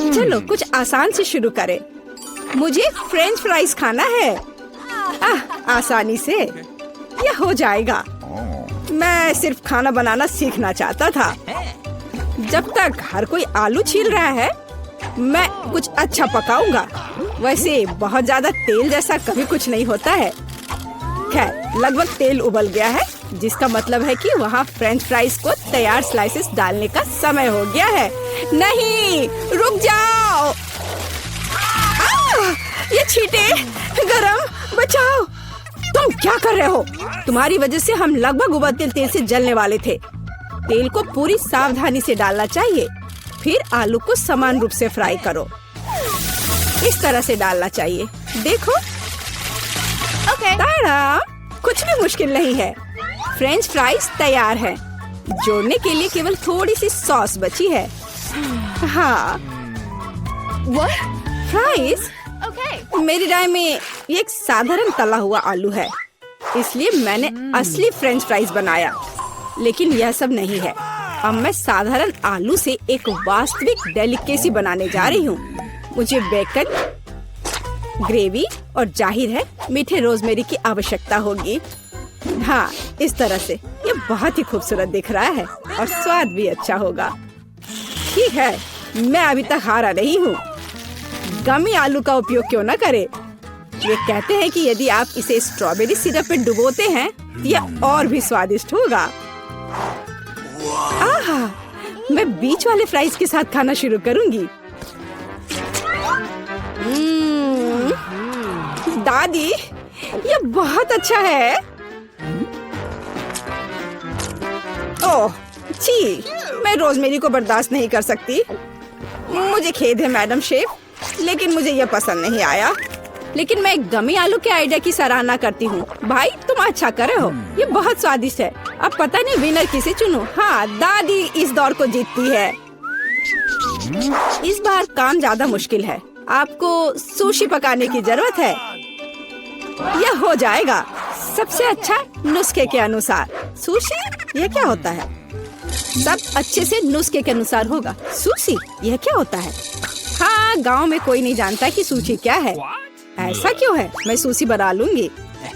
चलो कुछ आसान से शुरू करें। मुझे फ्रेंच फ्राइज खाना है। आसानी से यह हो जाएगा। मैं सिर्फ खाना बनाना सीखना चाहता था। जब तक हर कोई आलू छील रहा है, मैं कुछ अच्छा पकाऊंगा। वैसे बहुत ज्यादा तेल जैसा कभी कुछ नहीं होता है। खैर, लगभग तेल उबल गया है, जिसका मतलब है कि वहाँ फ्रेंच फ्राइज को तैयार स्लाइसेस डालने का समय हो गया है। नहीं, रुक जाओ। ये छींटे, गरम, बचाओ। तुम क्या कर रहे हो? तुम्हारी वजह से हम लगभग उबलते तेल से जलने वाले थे। तेल को पूरी सावधानी से डालना चाहिए। फिर आलू को समान रूप से फ्राई करो। इस तरह से डालना चाहिए। देखो, ताड़ा, कुछ भी मुश्किल नहीं है। फ्रेंच फ्राइज तैयार है। जोड़ने के लिए केवल थोड़ी सी सॉस बची है। हाँ, फ्राइज मेरी राय में ये एक साधारण तला हुआ आलू है, इसलिए मैंने असली फ्रेंच फ्राइज बनाया। लेकिन यह सब नहीं है। अब मैं साधारण आलू से एक वास्तविक डेलिकेसी बनाने जा रही हूँ। मुझे बेकन, ग्रेवी और जाहिर है मीठे रोजमेरी की आवश्यकता होगी। हाँ, इस तरह से ये बहुत ही खूबसूरत दिख रहा है और स्वाद भी अच्छा होगा। ठीक है, मैं अभी तक हारा नहीं हूँ। गमी आलू का उपयोग क्यों न करें? ये कहते हैं कि यदि आप इसे स्ट्रॉबेरी सिरप में डुबोते हैं, यह और भी स्वादिष्ट होगा। आहा, मैं बीच वाले फ्राइज के साथ खाना शुरू करूंगी। दादी, ये बहुत अच्छा है। ओह, छी, मैं रोजमेरी को बर्दाश्त नहीं कर सकती। मुझे खेद है मैडम शेफ, लेकिन मुझे यह पसंद नहीं आया। लेकिन मैं एक गमी आलू के आइडिया की सराहना करती हूँ। भाई, तुम अच्छा करे हो। ये बहुत स्वादिष्ट है। अब पता नहीं विनर किसे चुनूं। हाँ, दादी इस दौर को जीतती है। इस बार काम ज्यादा मुश्किल है। आपको सुशी पकाने की जरूरत है। यह हो जाएगा सबसे अच्छा नुस्खे के अनुसार। सुशी, यह क्या होता है? सब अच्छे से नुस्खे के अनुसार होगा। सुशी, यह क्या होता है? हाँ, गांव में कोई नहीं जानता कि सुशी क्या है। ऐसा क्यों है? मैं सुशी बना लूंगी।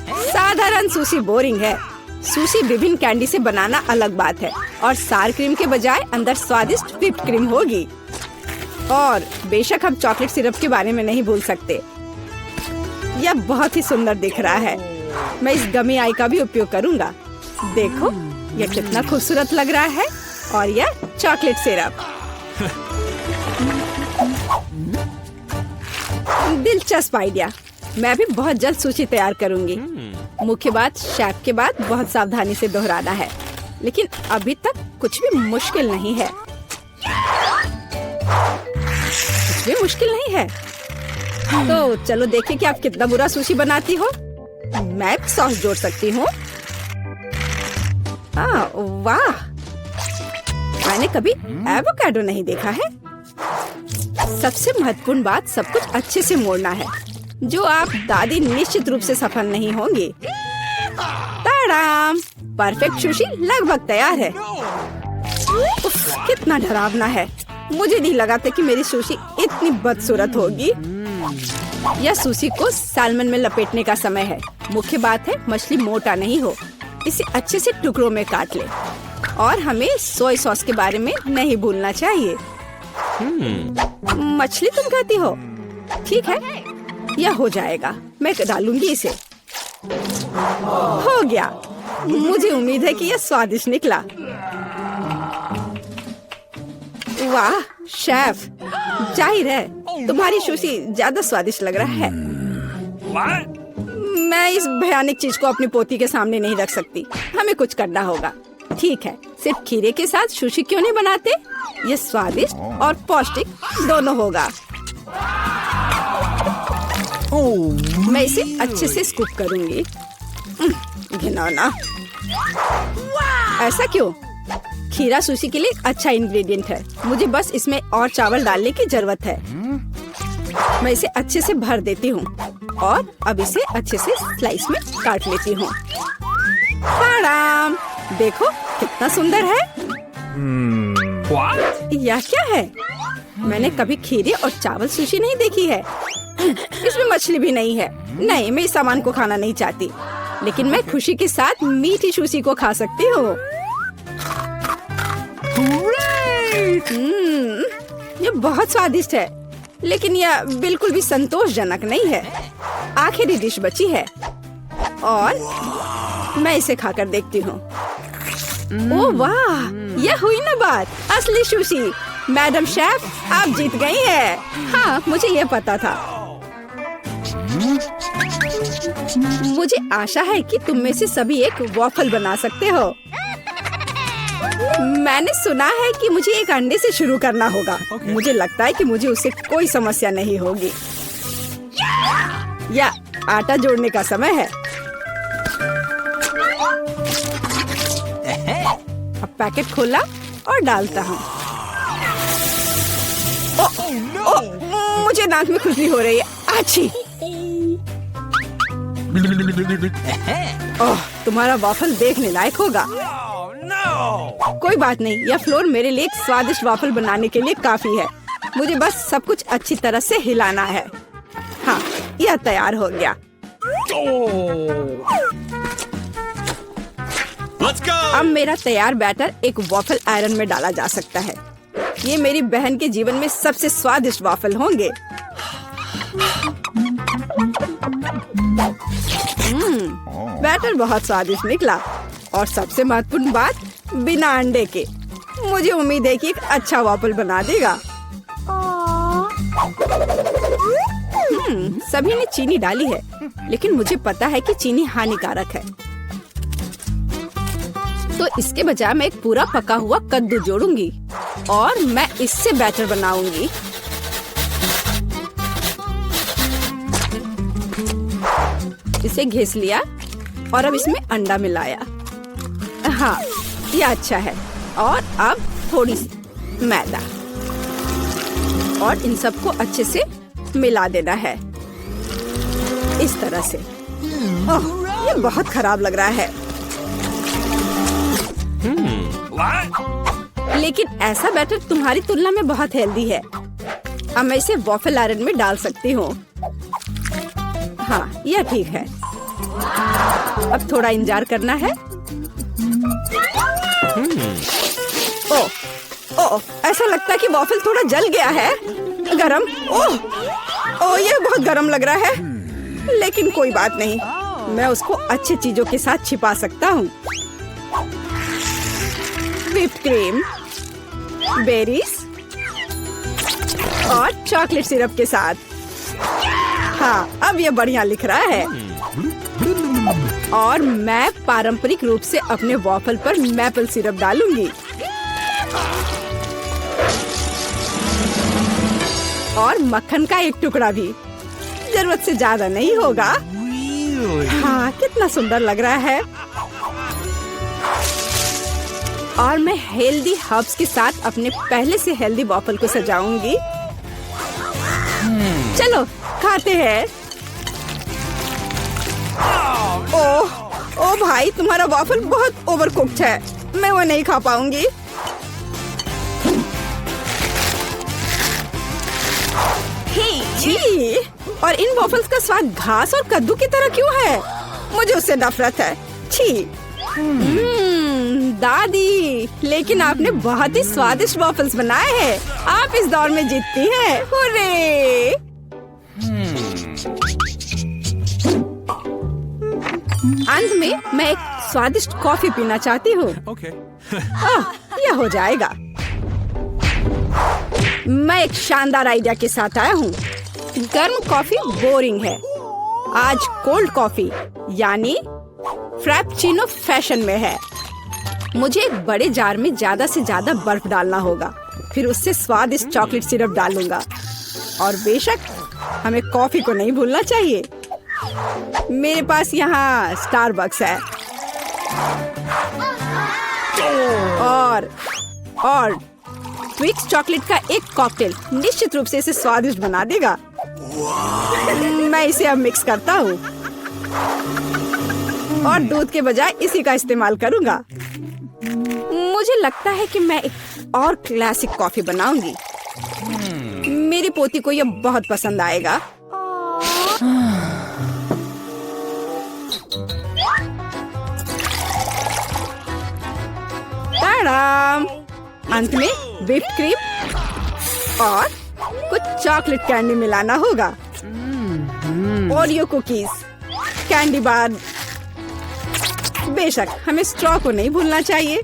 साधारण सुशी बोरिंग है। सुशी विभिन्न कैंडी से बनाना अलग बात है, और सार क्रीम के बजाय अंदर स्वादिष्ट व्हिप्ड क्रीम होगी। और बेशक हम चॉकलेट सिरप के बारे में नहीं भूल सकते। यह बहुत ही सुंदर दिख रहा है। मैं इस गमी आई का भी उपयोग करूंगा। देखो, यह कितना खूबसूरत लग रहा है। और यह चॉकलेट सिरप। दिलचस्प आइडिया। मैं भी बहुत जल्द सुशी तैयार करूंगी। मुख्य बात, शेफ के बाद बहुत सावधानी से दोहराना है। लेकिन अभी तक कुछ भी मुश्किल नहीं है। कुछ भी मुश्किल नहीं है। तो चलो देखें कि आप कितना बुरा सुशी बनाती हो। मैं भी सॉस जोड़ सकती हूँ। वाह, मैंने कभी एवोकाडो नहीं देखा है। सबसे महत्वपूर्ण बात, सब कुछ अच्छे से मोड़ना है, जो आप दादी निश्चित रूप से सफल नहीं होंगी। ताड़ाम, परफेक्ट सुशी लगभग तैयार है। उफ, कितना डरावना है। मुझे नहीं लगा था कि मेरी सुशी इतनी बदसूरत होगी। यह सुशी को साल्मन में लपेटने का समय है। मुख्य बात है मछली मोटा नहीं हो। इसे अच्छे से टुकड़ों में काट ले। और हमें सोया सॉस के बारे में नहीं भूलना चाहिए। मछली तुम कहती हो? ठीक है, यह हो जाएगा। मैं डालूंगी इसे। हो गया। मुझे उम्मीद है कि यह स्वादिष्ट निकला। वाह शेफ, जाहिर है तुम्हारी सुशी ज्यादा स्वादिष्ट लग रहा है। मैं इस भयानक चीज को अपनी पोती के सामने नहीं रख सकती। हमें कुछ करना होगा। ठीक है, सिर्फ खीरे के साथ सुशी क्यों नहीं बनाते? ये स्वादिष्ट और पौष्टिक दोनों होगा। मैं इसे अच्छे से स्कूप करूंगी। घिनौना। ऐसा क्यों? खीरा सुशी के लिए एक अच्छा इंग्रेडिएंट है। मुझे बस इसमें और चावल डालने की जरूरत है। मैं इसे अच्छे से भर देती हूँ और अब इसे अच्छे से स्लाइस में काट लेती हूँ। देखो कितना सुंदर है। यह क्या है? मैंने कभी खीरे और चावल सुशी नहीं देखी है। इसमें मछली भी नहीं है। नहीं, मैं इस सामान को खाना नहीं चाहती, लेकिन मैं खुशी के साथ मीठी सुशी को खा सकती हूँ। ये बहुत स्वादिष्ट है, लेकिन यह बिल्कुल भी संतोषजनक नहीं है। आखिरी डिश बची है और मैं इसे खाकर देखती हूँ। ओह वाह, यह हुई ना बात, असली सुशी। मैडम शेफ, आप जीत गई हैं। हाँ, मुझे यह पता था। मुझे आशा है कि तुम में से सभी एक वॉफल बना सकते हो। मैंने सुना है कि मुझे एक अंडे से शुरू करना होगा। मुझे लगता है कि मुझे उससे कोई समस्या नहीं होगी। या आटा जोड़ने का समय है। अब पैकेट खोला और डालता हूँ। मुझे दांत में खुजली हो रही है। आछी। ओह, तुम्हारा वॉफल देखने लायक होगा। कोई बात नहीं, यह फ्लोर मेरे लिए एक स्वादिष्ट वॉफल बनाने के लिए काफी है। मुझे बस सब कुछ अच्छी तरह से हिलाना है। हाँ, यह तैयार हो गया। अब मेरा तैयार बैटर एक वॉफल आयरन में डाला जा सकता है। ये मेरी बहन के जीवन में सबसे स्वादिष्ट वॉफल होंगे। बैटर बहुत स्वादिष्ट निकला और सबसे महत्वपूर्ण बात, बिना अंडे के। मुझे उम्मीद है कि एक अच्छा वॉफल बना देगा। सभी ने चीनी डाली है, लेकिन मुझे पता है कि चीनी हानिकारक है। तो इसके बजाय मैं एक पूरा पका हुआ कद्दू जोड़ूंगी और मैं इससे बैटर बनाऊंगी। इसे घिस लिया और अब इसमें अंडा मिलाया। हाँ, ये अच्छा है। और अब थोड़ी सी मैदा और इन सबको अच्छे से मिला देना है, इस तरह से। ओह, ये बहुत खराब लग रहा है। लेकिन ऐसा बैटर तुम्हारी तुलना में बहुत हेल्दी है। अब मैं इसे वॉफल आयरन में डाल सकती हूँ। हाँ, यह ठीक है। अब थोड़ा इंतजार करना है। ओह, ओह, ऐसा लगता है कि वॉफल थोड़ा जल गया है। गरम। ओह, ओह, यह बहुत गरम लग रहा है। लेकिन कोई बात नहीं, मैं उसको अच्छी चीजों के साथ छिपा सकता हूँ। व्हिप्ड क्रीम, बेरीज और चॉकलेट सिरप के साथ। हाँ, अब ये बढ़िया लिख रहा है। और मैं पारंपरिक रूप से अपने वॉफल पर मैपल सिरप डालूंगी और मक्खन का एक टुकड़ा भी। जरूरत से ज्यादा नहीं होगा। हाँ, कितना सुंदर लग रहा है। और मैं हेल्दी हर्ब्स के साथ अपने पहले से हेल्दी वॉफल को सजाऊंगी। चलो खाते हैं। ओह, ओ भाई, तुम्हारा वॉफल बहुत ओवरकुक्ड है। मैं वो नहीं खा पाऊंगी। छी, और इन वॉफल्स का स्वाद घास और कद्दू की तरह क्यों है? मुझे उससे नफरत है। छी। दादी, लेकिन आपने बहुत ही स्वादिष्ट वॉफल्स बनाए हैं। आप इस दौर में जीतती हैं। हुर्रे! अंत में मैं एक स्वादिष्ट कॉफी पीना चाहती हूँ। यह हो जाएगा। मैं एक शानदार आइडिया के साथ आया हूँ। गर्म कॉफी बोरिंग है। आज कोल्ड कॉफी यानी फ्रैप्पुचिनो फैशन में है। मुझे एक बड़े जार में ज्यादा से ज्यादा बर्फ डालना होगा। फिर उससे स्वादिष्ट चॉकलेट सिरप डालूंगा। और बेशक हमें कॉफी को नहीं भूलना चाहिए। मेरे पास यहाँ स्टारबक्स है और ट्विक्स चॉकलेट का एक कॉकटेल निश्चित रूप से इसे स्वादिष्ट बना देगा। मैं इसे अब मिक्स करता हूँ और दूध के बजाय इसी का इस्तेमाल करूँगा। मुझे लगता है कि मैं एक और क्लासिक कॉफी बनाऊंगी। मेरी पोती को ये बहुत पसंद आएगा। ताड़ाम! अंत में व्हिप्ड क्रीम और कुछ चॉकलेट कैंडी मिलाना होगा। Oreo cookies, candy bar. बेशक हमें स्ट्रॉ को नहीं भूलना चाहिए।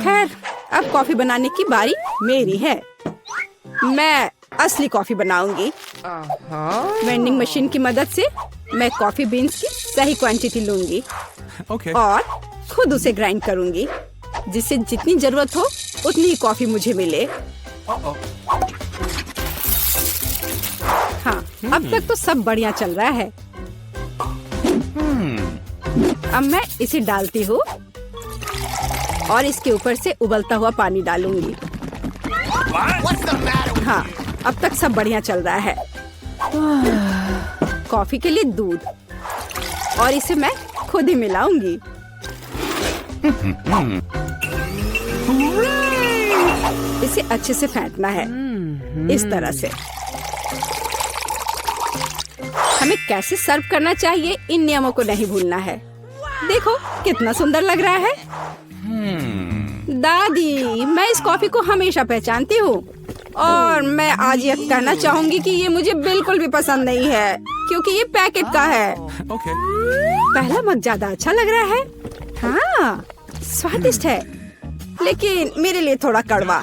खैर, अब कॉफी बनाने की बारी मेरी है। मैं असली कॉफी बनाऊंगी। वेंडिंग मशीन की मदद से मैं कॉफी बीन्स की सही क्वांटिटी लूंगी और खुद उसे ग्राइंड करूंगी, जिससे जितनी जरूरत हो उतनी ही कॉफी मुझे मिले। हाँ, अब तक तो सब बढ़िया चल रहा है। अब मैं इसे डालती हूँ और इसके ऊपर से उबलता हुआ पानी डालूंगी। हाँ, अब तक सब बढ़िया चल रहा है। कॉफी के लिए दूध और इसे मैं खुद ही मिलाऊंगी। इसे अच्छे से फेंटना है, इस तरह से। हमें कैसे सर्व करना चाहिए, इन नियमों को नहीं भूलना है। देखो कितना सुंदर लग रहा है। दादी, मैं इस कॉफी को हमेशा पहचानती हूँ और मैं आज ये कहना चाहूंगी कि ये मुझे बिल्कुल भी पसंद नहीं है, क्योंकि ये पैकेट का है। पहला मग ज्यादा अच्छा लग रहा है। हाँ, स्वादिष्ट है, लेकिन मेरे लिए थोड़ा कड़वा।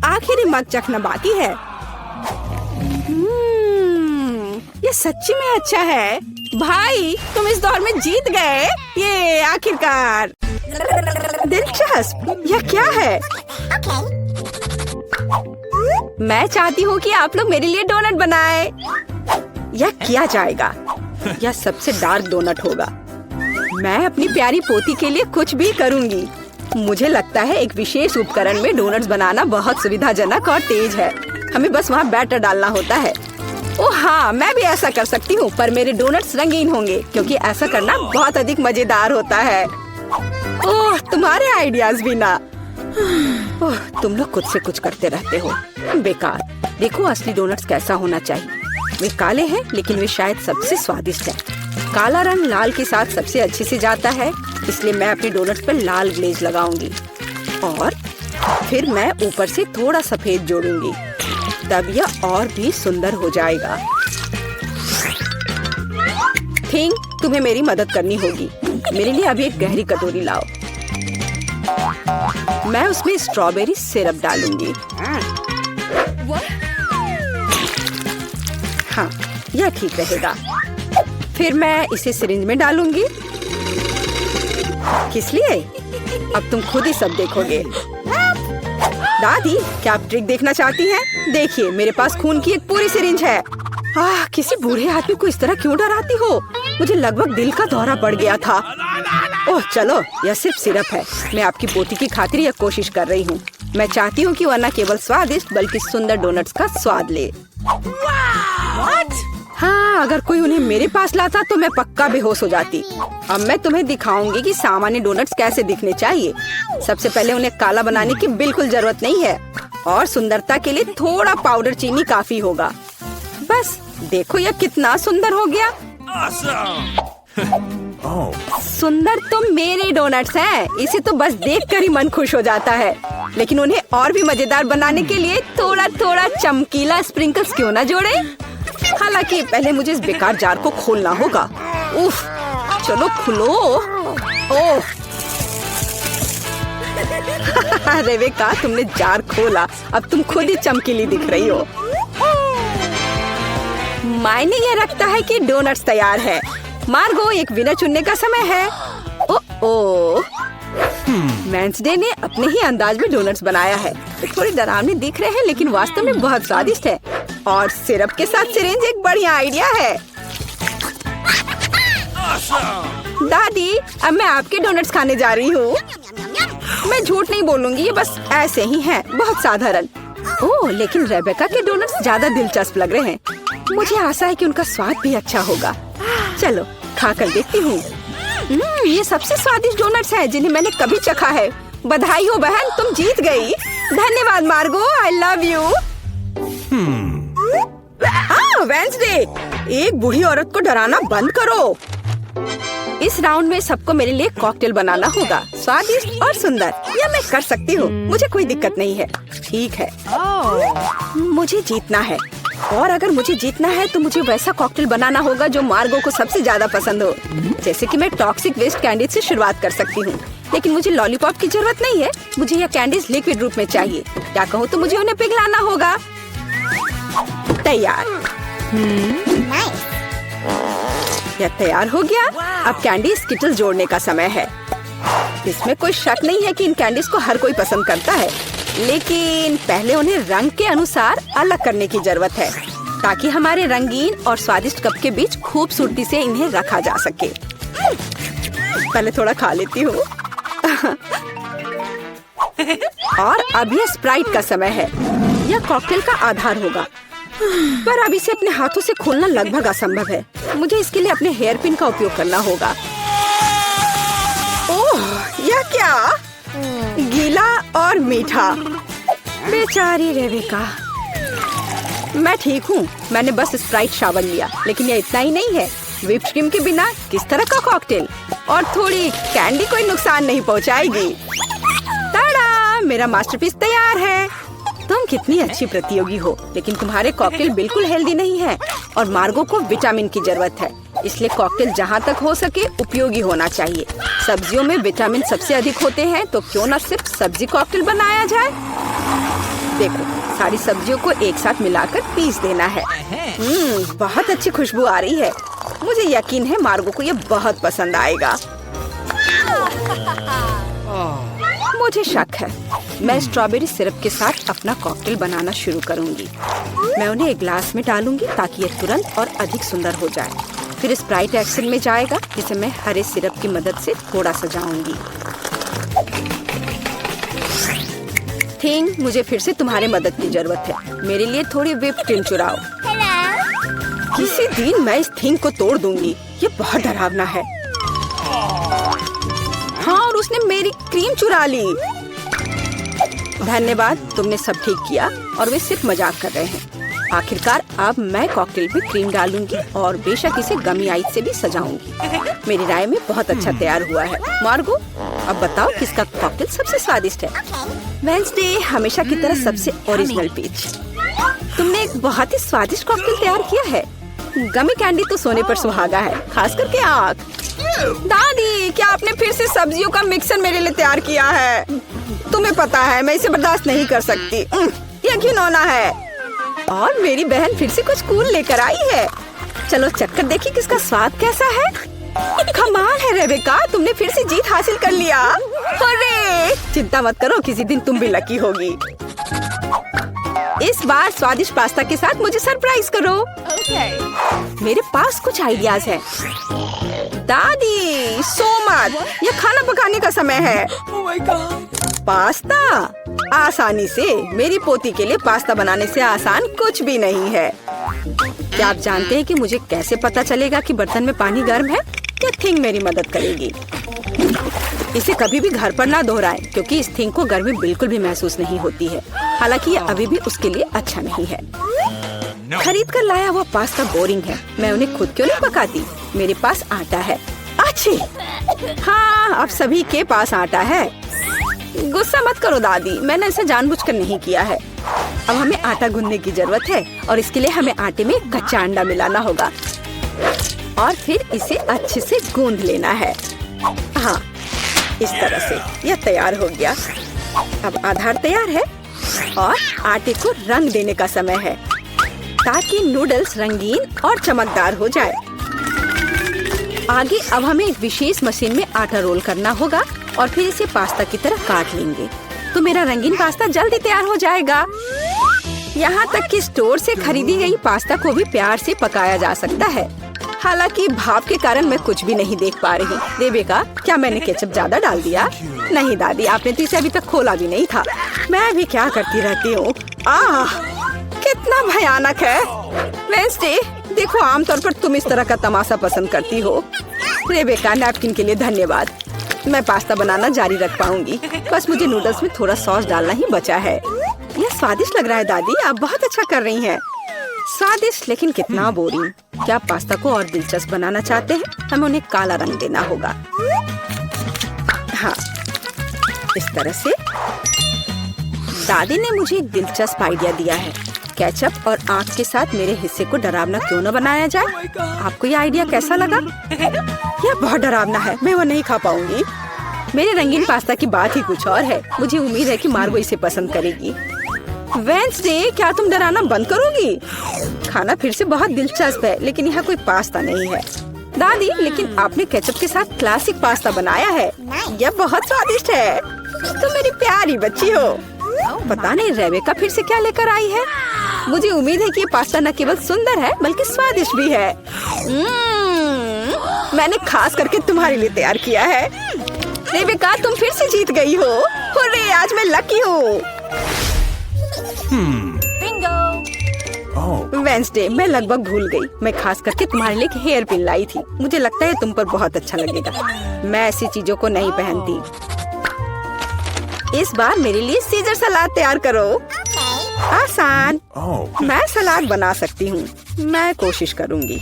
आखिरी मग चखना बाकी है। ये सच्ची में अच्छा है। भाई, तुम इस दौर में जीत गए। ये आखिरकार। दिलचस्प, यह क्या है? मैं चाहती हूँ कि आप लोग मेरे लिए डोनट बनाएं। यह किया जाएगा। यह सबसे डार्क डोनट होगा। मैं अपनी प्यारी पोती के लिए कुछ भी करूँगी। मुझे लगता है एक विशेष उपकरण में डोनट्स बनाना बहुत सुविधाजनक और तेज है। हमें बस वहाँ बैटर डालना होता है। ओह हाँ, मैं भी ऐसा कर सकती हूँ, पर मेरे डोनट्स रंगीन होंगे, क्योंकि ऐसा करना बहुत अधिक मजेदार होता है। ओह, तुम्हारे आइडियाज भी ना। ओह, तुम लोग खुद से कुछ करते रहते हो। बेकार। देखो असली डोनट्स कैसा होना चाहिए। वे काले हैं, लेकिन वे शायद सबसे स्वादिष्ट हैं। काला रंग लाल के साथ सबसे अच्छे से जाता है, इसलिए मैं अपने डोनट्स पर लाल ग्लेज लगाऊंगी और फिर मैं ऊपर से थोड़ा सफेद जोड़ूंगी। तब यह और भी सुंदर हो जाएगा। थिंग, तुम्हें मेरी मदद करनी होगी। मेरे लिए अभी एक गहरी कटोरी लाओ। मैं उसमें स्ट्रॉबेरी सिरप डालूंगी। हाँ, यह ठीक रहेगा। फिर मैं इसे सिरिंज में डालूंगी। किस लिए? अब तुम खुद ही सब देखोगे। दादी, क्या आप ट्रिक देखना चाहती हैं? देखिए, मेरे पास खून की एक पूरी सिरिंज है। किसी बूढ़े आदमी को इस तरह क्यों डराती हो? मुझे लगभग दिल का दौरा पड़ गया था। ओह चलो, यह सिर्फ सिरप है। मैं आपकी पोती की खातिर यह कोशिश कर रही हूँ। मैं चाहती हूँ कि वह न केवल स्वादिष्ट बल्कि सुंदर डोनट्स का स्वाद ले। हाँ, अगर कोई उन्हें मेरे पास लाता तो मैं पक्का बेहोश हो जाती। अब मैं तुम्हें दिखाऊंगी कि सामान्य डोनट्स कैसे दिखने चाहिए। सबसे पहले उन्हें काला बनाने की बिल्कुल जरूरत नहीं है और सुंदरता के लिए थोड़ा पाउडर चीनी काफी होगा। बस देखो, यह कितना सुंदर हो गया। सुंदर तो मेरे डोनट्स हैं। इसे तो बस देखकर ही मन खुश हो जाता है, लेकिन उन्हें और भी मजेदार बनाने के लिए थोड़ा थोड़ा चमकीला स्प्रिंकल्स क्यों न जोड़े। हालांकि पहले मुझे इस बेकार जार को खोलना होगा। उफ, चलो खुलो। ओह रेबेका, तुमने जार खोला। अब तुम खुद ही चमकीली दिख रही हो। मायने ये रखता है कि डोनट्स तैयार है। मार्गो, एक विनर चुनने का समय है। ओह, वेंसडे ने अपने ही अंदाज में डोनट्स बनाया है। थोड़े डरावने दिख रहे हैं, लेकिन वास्तव में बहुत स्वादिष्ट है। और सिरप के साथ सिरिंज एक बढ़िया आइडिया है। दादी, अब मैं आपके डोनट्स खाने जा रही हूँ। मैं झूठ नहीं बोलूंगी, ये बस ऐसे ही हैं, बहुत साधारण। ओह, लेकिन रेबेका के डोनट्स ज्यादा दिलचस्प लग रहे हैं। मुझे आशा है कि उनका स्वाद भी अच्छा होगा। चलो खाकर देखती हूँ। ये सबसे स्वादिष्ट डोनट्स हैं जिन्हें मैंने कभी चखा है। बधाई हो बहन, तुम जीत गई। धन्यवाद मार्गो, आई लव यू। वेंसडे, एक बूढ़ी औरत को डराना बंद करो। इस राउंड में सबको मेरे लिए कॉकटेल बनाना होगा, स्वादिष्ट और सुंदर। यह मैं कर सकती हूँ, मुझे कोई दिक्कत नहीं है। ठीक है, मुझे जीतना है, और अगर मुझे जीतना है तो मुझे वैसा कॉकटेल बनाना होगा जो मार्गो को सबसे ज्यादा पसंद हो। जैसे कि मैं टॉक्सिक वेस्ट कैंडीज से शुरुआत कर सकती हूँ, लेकिन मुझे लॉलीपॉप की जरूरत नहीं है। मुझे यह कैंडीज लिक्विड रूप में चाहिए। क्या कहूँ तो मुझे उन्हें पिघलाना होगा। तैयार। यह तैयार हो गया। अब कैंडी स्किटल जोड़ने का समय है। इसमें कोई शक नहीं है कि इन कैंडीज को हर कोई पसंद करता है, लेकिन पहले उन्हें रंग के अनुसार अलग करने की जरूरत है, ताकि हमारे रंगीन और स्वादिष्ट कप के बीच खूबसूरती से इन्हें रखा जा सके। पहले थोड़ा खा लेती हूँ। और अब यह स्प्राइट का समय है। यह कॉकटेल का आधार होगा, पर अब इसे अपने हाथों से खोलना लगभग असंभव है। मुझे इसके लिए अपने हेयर पिन का उपयोग करना होगा। ओह, यह क्या? गीला और मीठा। बेचारी रेबिका। मैं ठीक हूँ, मैंने बस स्प्राइट शावर लिया, लेकिन यह इतना ही नहीं है। व्हिप क्रीम के बिना किस तरह का कॉकटेल? और थोड़ी कैंडी कोई नुकसान नहीं पहुँचाएगी। ताड़ा, मेरा मास्टरपीस तैयार है। तुम कितनी अच्छी प्रतियोगी हो, लेकिन तुम्हारे कॉकटेल बिल्कुल हेल्दी नहीं है, और मार्गो को विटामिन की जरूरत है। इसलिए कॉकटेल जहाँ तक हो सके उपयोगी होना चाहिए। सब्जियों में विटामिन सबसे अधिक होते हैं, तो क्यों न सिर्फ सब्जी कॉकटेल बनाया जाए। देखो, सारी सब्जियों को एक साथ मिलाकर पीस देना है। बहुत अच्छी खुशबू आ रही है। मुझे यकीन है मार्गो को यह बहुत पसंद आएगा। मुझे शक है। मैं स्ट्रॉबेरी सिरप के साथ अपना कॉकटेल बनाना शुरू करूंगी। मैं उन्हें एक ग्लास में डालूंगी ताकि यह तुरंत और अधिक सुंदर हो जाए। फिर स्प्राइट एक्शन में जाएगा, जिसे मैं हरे सिरप की मदद से थोड़ा सजाऊंगी। थिंग, मुझे फिर से तुम्हारे मदद की जरूरत है। मेरे लिए थोड़ी व्हिप क्रीम चुराओ। किसी दिन मैं इस थिंग को तोड़ दूंगी। ये बहुत डरावना है। हाँ, और उसने मेरी क्रीम चुरा ली। धन्यवाद, तुमने सब ठीक किया। और वे सिर्फ मजाक कर रहे हैं। आखिरकार अब मैं कॉकटेल में क्रीम डालूंगी और बेशक इसे गमी आइस से भी सजाऊंगी। मेरी राय में बहुत अच्छा तैयार हुआ है। मार्गो, अब बताओ किसका कॉकटेल सबसे स्वादिष्ट है? वेंसडे, हमेशा की तरह सबसे ओरिजिनल पीच। तुमने एक बहुत ही स्वादिष्ट कॉकटेल तैयार किया है। गमी कैंडी तो सोने पर सुहागा है, खास करके आँख। दादी, क्या आपने फिर से सब्जियों का मिक्सर मेरे लिए तैयार किया है? तुम्हें पता है मैं इसे बर्दाश्त नहीं कर सकती। यह घिनौना है। और मेरी बहन फिर से कुछ कूल लेकर आई है। चलो चक्कर देखिए किसका स्वाद कैसा है। कमाल है रेबेका, तुमने फिर से जीत हासिल कर लिया। अरे, चिंता मत करो, किसी दिन तुम भी लकी होगी। इस बार स्वादिष्ट पास्ता के साथ मुझे सरप्राइज करो। मेरे पास कुछ आइडियाज हैं। दादी, सो मत, यह खाना पकाने का समय है। पास्ता आसानी से। मेरी पोती के लिए पास्ता बनाने से आसान कुछ भी नहीं है। क्या आप जानते हैं कि मुझे कैसे पता चलेगा कि बर्तन में पानी गर्म है? यह थिंग मेरी मदद करेगी। इसे कभी भी घर पर ना दोहराएं, क्योंकि इस थिंग को गर्मी बिल्कुल भी महसूस नहीं होती है। हालांकि यह अभी भी उसके लिए अच्छा नहीं है। खरीद कर लाया हुआ पास्ता बोरिंग है। मैं उन्हें खुद क्यों नहीं पकाती? मेरे पास आटा है। अच्छी। हाँ, अब सभी के पास आटा है। गुस्सा मत करो दादी, मैंने इसे जानबूझकर नहीं किया है। अब हमें आटा गूंदने की जरूरत है, और इसके लिए हमें आटे में कच्चा अंडा मिलाना होगा और फिर इसे अच्छे से गूंद लेना है। हाँ, इस तरह से यह तैयार हो गया। अब आधार तैयार है और आटे को रंग देने का समय है, ताकि नूडल्स रंगीन और चमकदार हो जाए। आगे अब हमें एक विशेष मशीन में आटा रोल करना होगा और फिर इसे पास्ता की तरह काट लेंगे, तो मेरा रंगीन पास्ता जल्दी तैयार हो जाएगा। यहाँ तक कि स्टोर से खरीदी गई पास्ता को भी प्यार से पकाया जा सकता है। हालांकि भाप के कारण मैं कुछ भी नहीं देख पा रही। रेबेका, क्या मैंने केचप ज्यादा डाल दिया? नहीं दादी, आपने तो इसे अभी तक खोला भी नहीं था। मैं भी क्या करती रहती हूँ। कितना भयानक है। वेंसडे, देखो, आमतौर पर तुम इस तरह का तमाशा पसंद करती हो। रेबेका, नैपकिन के लिए धन्यवाद। मैं पास्ता बनाना जारी रख पाऊंगी। बस मुझे नूडल्स में थोड़ा सॉस डालना ही बचा है। यह स्वादिष्ट लग रहा है दादी, आप बहुत अच्छा कर रही हैं। स्वादिष्ट लेकिन कितना बोरिंग। क्या आप पास्ता को और दिलचस्प बनाना चाहते हैं? हमें उन्हें काला रंग देना होगा। हाँ, इस तरह से। दादी ने मुझे एक दिलचस्प आइडिया दिया है। केचप और आँख के साथ मेरे हिस्से को डरावना क्यों न बनाया जाए? आपको ये आइडिया कैसा लगा? यह बहुत डरावना है, मैं वो नहीं खा पाऊंगी। मेरे रंगीन पास्ता की बात ही कुछ और है। मुझे उम्मीद है कि मार्गो इसे पसंद करेगी। वेंसडे, क्या तुम डराना बंद करोगी? खाना फिर से बहुत दिलचस्प है, लेकिन यहाँ कोई पास्ता नहीं है। दादी, लेकिन आपने केचप के साथ क्लासिक पास्ता बनाया है। यह बहुत स्वादिष्ट है। तुम मेरी प्यारी बच्ची हो। पता नहीं रेबेका फिर से क्या लेकर आई है। मुझे उम्मीद है कि ये पास्ता न केवल सुंदर है बल्कि स्वादिष्ट भी है। मैंने खास करके तुम्हारे लिए तैयार किया है। रेबेका, तुम फिर से जीत गई हो। हुर्रे, आज मैं लकी हूँ। वेंसडे, मैं लगभग भूल गई। मैं खास करके तुम्हारे लिए एक हेयर पिन लाई थी। मुझे लगता है तुम पर बहुत अच्छा लगेगा। मैं ऐसी चीजों को नहीं पहनती। इस बार मेरे लिए सीजर सलाद तैयार करो। आसान। मैं सलाद बना सकती हूँ। मैं कोशिश करूँगी।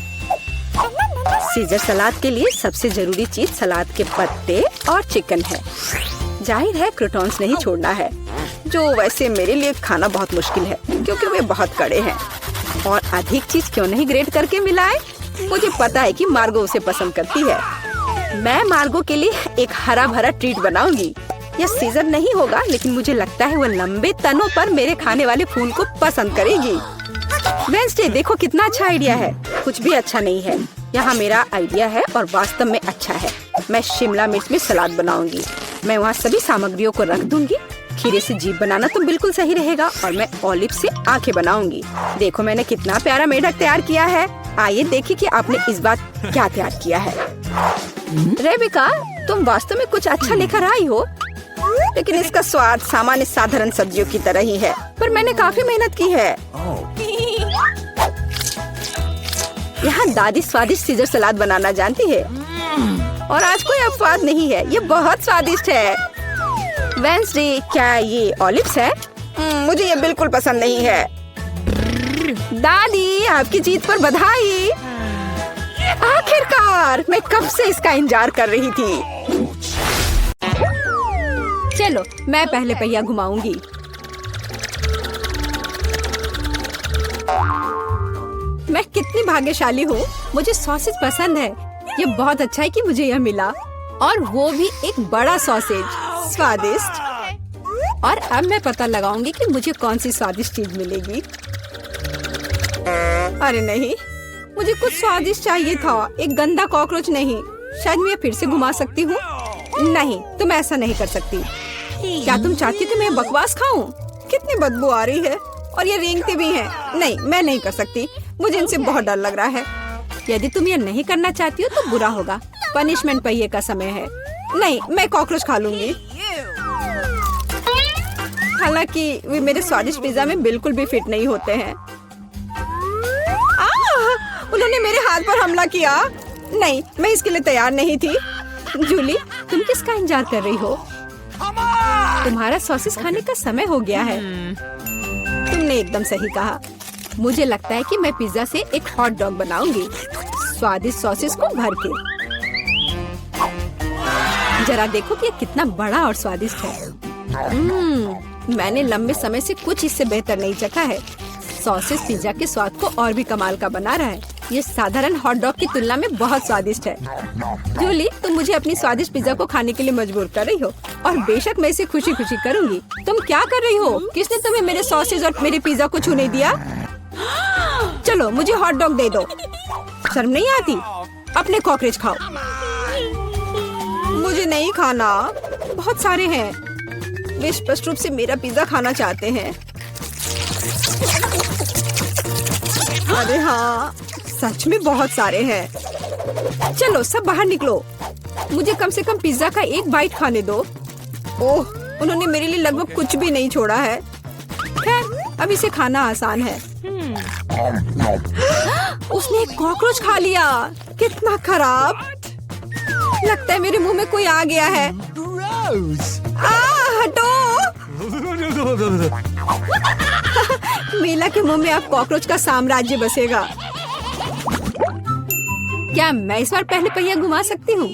सीजर सलाद के लिए सबसे जरूरी चीज सलाद के पत्ते और चिकन है। जाहिर है क्रूटॉन्स नहीं छोड़ना है, जो वैसे मेरे लिए खाना बहुत मुश्किल है क्योंकि वे बहुत कड़े हैं। और अधिक चीज क्यों नहीं ग्रेट करके मिलाए? मुझे पता है कि मार्गो उसे पसंद करती है। मैं मार्गो के लिए एक हरा भरा ट्रीट बनाऊंगी। यह सीजर नहीं होगा, लेकिन मुझे लगता है वो लंबे तनों पर मेरे खाने वाले फूल को पसंद करेगी। वेंसडे, देखो कितना अच्छा आइडिया है। कुछ भी अच्छा नहीं है। यहाँ मेरा आइडिया है और वास्तव में अच्छा है। मैं शिमला मिर्च में सलाद बनाऊंगी। मैं वहाँ सभी सामग्रियों को रख दूंगी। खीरे से जीभ बनाना तो बिल्कुल सही रहेगा और मैं ऑलिव से आंखें बनाऊंगी। देखो मैंने कितना प्यारा मेढक तैयार किया है। आइए देखिए कि आपने इस बार क्या तैयार किया है। रेबेका, तुम वास्तव में कुछ अच्छा लेकर आई हो, लेकिन इसका स्वाद सामान्य साधारण सब्जियों की तरह ही है। पर मैंने काफी मेहनत की है। यहाँ दादी स्वादिष्ट सीजर सलाद बनाना जानती है और आज कोई अपवाद नहीं है। ये बहुत स्वादिष्ट है। वेंसडे, क्या ये ऑलिव्स है? मुझे ये बिल्कुल पसंद नहीं है। दादी, आपकी जीत पर बधाई। आखिरकार, मैं कब से इसका इंतजार कर रही थी। चलो, मैं पहले पहिया घुमाऊंगी। मैं कितनी भाग्यशाली हूँ। मुझे सॉसेज पसंद है। ये बहुत अच्छा है कि मुझे यह मिला, और वो भी एक बड़ा सॉसेज। स्वादिष्ट। और अब मैं पता लगाऊंगी कि मुझे कौन सी स्वादिष्ट चीज मिलेगी। अरे नहीं, मुझे कुछ स्वादिष्ट चाहिए था, एक गंदा कॉकरोच नहीं। शायद मैं फिर से घुमा सकती हूँ। नहीं, तुम ऐसा नहीं कर सकती। क्या तुम चाहती हो कि मैं बकवास खाऊं? कितनी बदबू आ रही है और ये रेंगते भी हैं। नहीं, मैं नहीं कर सकती। मुझे इनसे बहुत डर लग रहा है। यदि तुम ये नहीं करना चाहती हो तो बुरा होगा। पनिशमेंट पहिए का समय है। नहीं, मैं कॉकरोच खा लूंगी। हालांकि वे मेरे स्वादिष्ट पिज्जा में बिल्कुल भी फिट नहीं होते हैं। उन्होंने मेरे हाथ पर हमला किया। नहीं, मैं इसके लिए तैयार नहीं थी। जूली, तुम किसका इंतजार कर रही हो? तुम्हारा सॉसेस खाने का समय हो गया है। तुमने एकदम सही कहा। मुझे लगता है कि मैं पिज्जा से एक हॉट डॉग बनाऊंगी, स्वादिष्ट सॉसेस को भर के। जरा देखो कि ये कितना बड़ा और स्वादिष्ट है। मैंने लंबे समय से कुछ इससे बेहतर नहीं चखा है। सॉसेस पिज्जा के स्वाद को और भी कमाल का बना रहा है। ये साधारण हॉट डॉग की तुलना में बहुत स्वादिष्ट है। जूली, तुम मुझे अपनी स्वादिष्ट पिज्जा को खाने के लिए मजबूर कर रही हो, और बेशक मैं इसे खुशी खुशी करूंगी। तुम क्या कर रही हो? किसने तुम्हें मेरे सॉसेज और मेरे पिज्जा को छूने दिया? चलो, मुझे हॉट डॉग दे दो। शर्म नहीं आती? अपने कॉकरोच खाओ। मुझे नहीं खाना। बहुत सारे हैं। वे स्पष्ट रूप से मेरा पिज्जा खाना चाहते हैं। अरे हाँ, सच में बहुत सारे हैं। चलो, सब बाहर निकलो। मुझे कम से कम पिज्जा का एक बाइट खाने दो। ओह, उन्होंने मेरे लिए लगभग कुछ भी नहीं छोड़ा है। खैर, अब इसे खाना आसान है। उसने एक कॉकरोच खा लिया। कितना खराब। लगता है मेरे मुंह में कोई आ गया है। हटो। मीला के मुंह में अब कॉकरोच का साम्राज्य बसेगा। क्या मैं इस बार पहले पहिया घुमा सकती हूँ?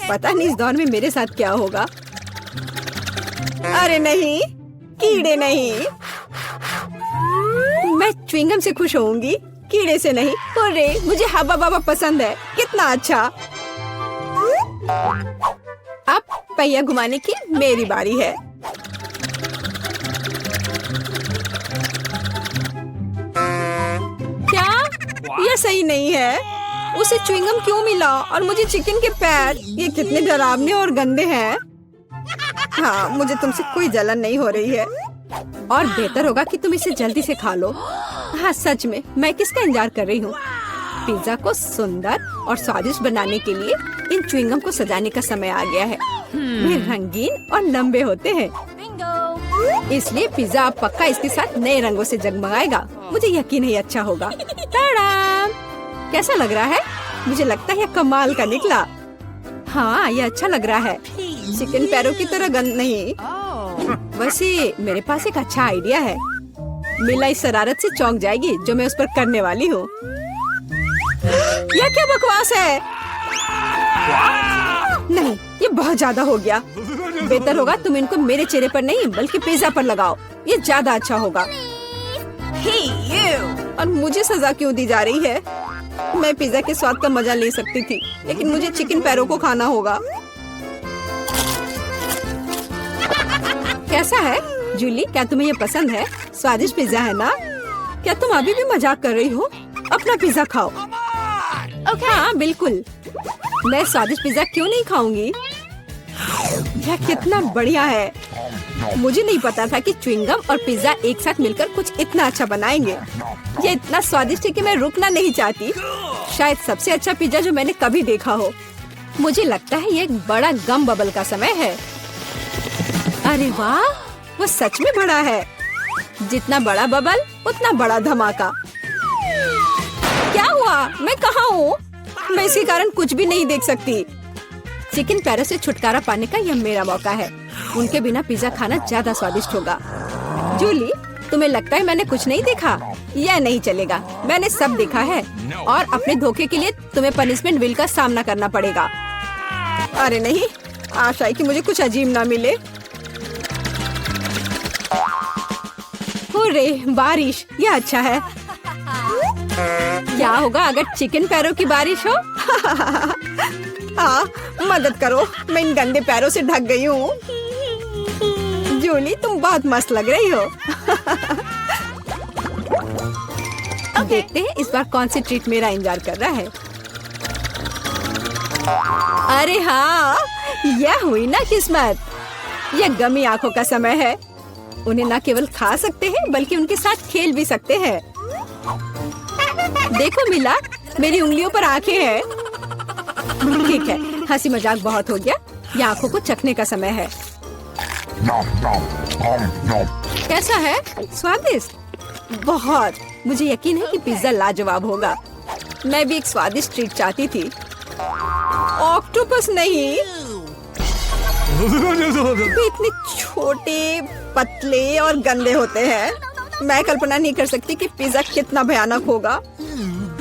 पता नहीं इस दौर में मेरे साथ क्या होगा। अरे नहीं, कीड़े नहीं। मैं च्युइंगम से खुश होऊंगी, कीड़े से नहीं। अरे मुझे हब्बा बाबा पसंद है, कितना अच्छा। अब पहिया घुमाने की मेरी बारी है। क्या यह सही नहीं है? उसे च्युइंगम क्यों मिला और मुझे चिकन के पैर? ये कितने डरावने और गंदे हैं। हाँ, मुझे तुमसे कोई जलन नहीं हो रही है और बेहतर होगा कि तुम इसे जल्दी से खा लो। हाँ सच में, मैं किसका इंतजार कर रही हूँ? पिज्जा को सुंदर और स्वादिष्ट बनाने के लिए इन च्युइंगम को सजाने का समय आ गया है। वे रंगीन और लंबे होते हैं, इसलिए पिज्जा अब पक्का इसके साथ नए रंगों से जगमगाएगा। मुझे यकीन है अच्छा होगा। टाडाम! कैसा लग रहा है? मुझे लगता है यह कमाल का निकला। हाँ, यह अच्छा लग रहा है। चिकन पैरों की तरह गंद नहीं। वैसे मेरे पास एक अच्छा आइडिया है। मीला इस शरारत से चौंक जाएगी जो मैं उस पर करने वाली हूँ। यह क्या बकवास है? नहीं, ये बहुत ज्यादा हो गया। बेहतर होगा तुम इनको मेरे चेहरे पर नहीं बल्कि पिज्जा पर लगाओ, ये ज्यादा अच्छा होगा। और मुझे सजा क्यों दी जा रही है? मैं पिज्जा के स्वाद का मजा ले सकती थी, लेकिन मुझे चिकन पैरों को खाना होगा। कैसा है जूली? क्या तुम्हें ये पसंद है? स्वादिष्ट पिज्जा है ना? क्या तुम अभी भी मजाक कर रही हो? अपना पिज्जा खाओ। हाँ बिल्कुल, मैं स्वादिष्ट पिज्जा क्यों नहीं खाऊंगी? यह कितना बढ़िया है। मुझे नहीं पता था कि च्युइंगम और पिज्जा एक साथ मिलकर कुछ इतना अच्छा बनाएंगे। ये इतना स्वादिष्ट है कि मैं रुकना नहीं चाहती। शायद सबसे अच्छा पिज्जा जो मैंने कभी देखा हो। मुझे लगता है ये एक बड़ा गम बबल का समय है। अरे वाह, वो सच में बड़ा है। जितना बड़ा बबल उतना बड़ा धमाका। क्या हुआ? मैं कहाँ हूँ? मैं इसके कारण कुछ भी नहीं देख सकती। चिकन पैरों से छुटकारा पाने का यह मेरा मौका है। उनके बिना पिज्जा खाना ज्यादा स्वादिष्ट होगा। जूली, तुम्हें लगता है मैंने कुछ नहीं देखा? यह नहीं चलेगा, मैंने सब देखा है और अपने धोखे के लिए तुम्हें पनिशमेंट बिल का सामना करना पड़ेगा। अरे नहीं, आशा है कि मुझे कुछ अजीब ना मिले। हुर्रे, बारिश, यह अच्छा है। क्या होगा अगर चिकन पैरों की बारिश हो? मदद करो, मैं इन गंदे पैरों से ढक गई हूँ। जूली, तुम बहुत मस्त लग रही हो। देखते हैं इस बार कौन सी ट्रीट मेरा इंतजार कर रहा है। अरे हाँ, यह हुई ना किस्मत। यह गमी आंखों का समय है। उन्हें न केवल खा सकते हैं बल्कि उनके साथ खेल भी सकते हैं। देखो मिला, मेरी उंगलियों पर आंखें हैं। ठीक है, हंसी मजाक बहुत हो गया। ये आंखों को चखने का समय है। कैसा है? स्वादिष्ट? बहुत। मुझे यकीन है कि पिज्जा लाजवाब होगा। मैं भी एक स्वादिष्ट ट्रीट चाहती थी। ऑक्टोपस नहीं। वे इतने छोटे, पतले और गंदे होते हैं। मैं कल्पना नहीं कर सकती कि पिज्जा कितना भयानक होगा।